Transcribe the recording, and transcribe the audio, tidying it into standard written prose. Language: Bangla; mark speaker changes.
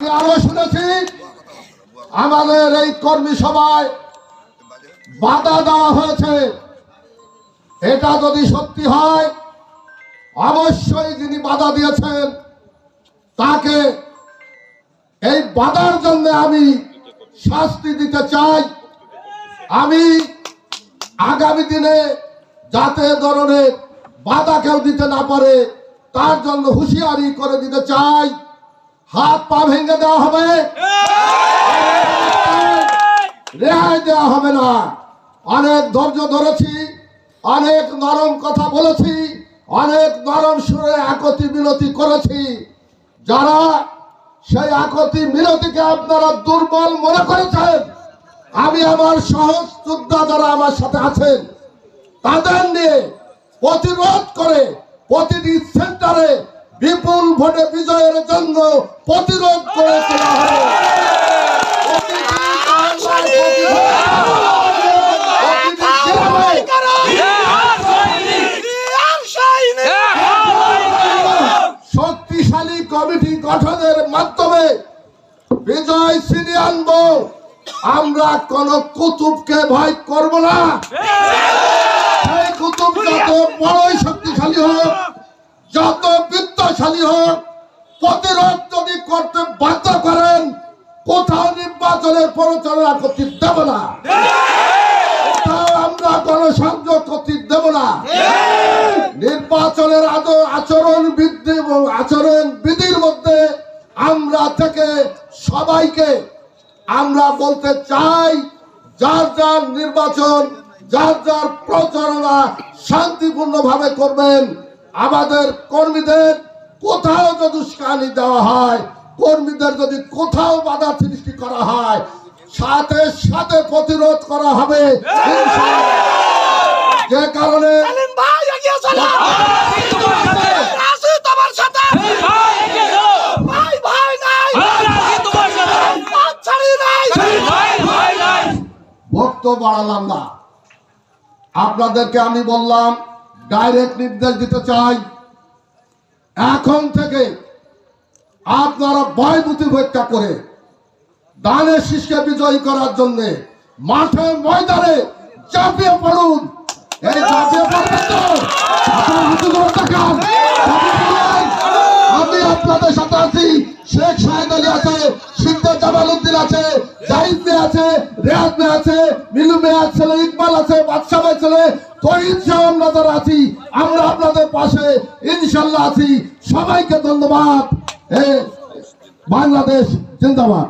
Speaker 1: আরো শুনেছি আমাদের এই কর্মী সভায় বাধা দেওয়া হয়েছে। এটা যদি সত্যি হয় অবশ্যই যিনি বাধা দিয়েছেন তাকে এই বাধার জন্য আমি শাস্তি দিতে চাই। আমি আগামী দিনে যাতে ধরনের বাধা কেউ দিতে না পারে তার জন্য হুঁশিয়ারি করে দিতে চাই। হাত পা ভেঙে দেওয়া হবে, রেহাই দেওয়া হবে না। অনেক ধৈর্য ধরেছি, অনেক নরম কথা বলেছি, অনেক নরম সুরে একতি মিনতি করেছি। যারা সেই একতি মিনতিকে আপনারা দুর্বল মনে করেছেন, আমি আমার সহজ যোদ্ধা যারা আমার সাথে আছেন তাদের নিয়ে প্রতিরোধ করে প্রতিটি সেন্টারে বিপুল ভোটে বিজয়ের জন্য প্রতিরোধ করে তোলা হবে। শক্তিশালী কমিটি গঠনের মাধ্যমে বিজয় ছিনিয়ে আনবো। আমরা কোন কুতুবকে ভয় করব না। সেই কুতুব যত বড়ই শক্তিশালী হোক, যত বিত্তশালী হোক, প্রতিরোধ যদি করতে বাধ্য করেন কোথাও নির্বাচনের পরিচালনা করতে দেব না, কোথাও আমরা গণসংযোগ করতে দেব না। নির্বাচনের আচরণ বৃদ্ধি এবং আচরণ বিধির মধ্যে আমরা থেকে সবাইকে আমরা বলতে চাই, যার যার নির্বাচন, যার যার প্রচারণা শান্তিপূর্ণ ভাবে করবেন। আমাদের কর্মীদের কোথাও যদি উস্কানি দেওয়া হয়, কর্মীদের যদি কোথাও বাধা সৃষ্টি করা হয়, সাথে সাথে প্রতিরোধ করা হবে। যে কারণে বক্তব্য বাড়ালাম না, আপনাদেরকে আমি বললাম ডাইরেক্ট নির্দেশ দিতে চাই, এখন থেকে আপনারা ভয়ভীতি উপেক্ষা করে দানের শীষকে বিজয়ী করার জন্য মাঠে ময়দানে ঝাঁপিয়ে পড়ুন। এই ঝাঁপিয়ে পড়বেন তো, আমি আপনাদের সাথে আছি। শেখ শাহেদ আলী আছে, সিদ্ধা জামাল উদ্দিন আছে, জাহিদ মে আছে, রেয়াজ মে আছে, মিলু মে আছে, ইকবাল আছে, বাদশা ভাই ছেলে, তহিদ সহ আমরা যারা আছি, আমরা আপনাদের পাশে ইনশাল্লাহ আছি। সবাইকে ধন্যবাদ। বাংলাদেশ জিন্দাবাদ।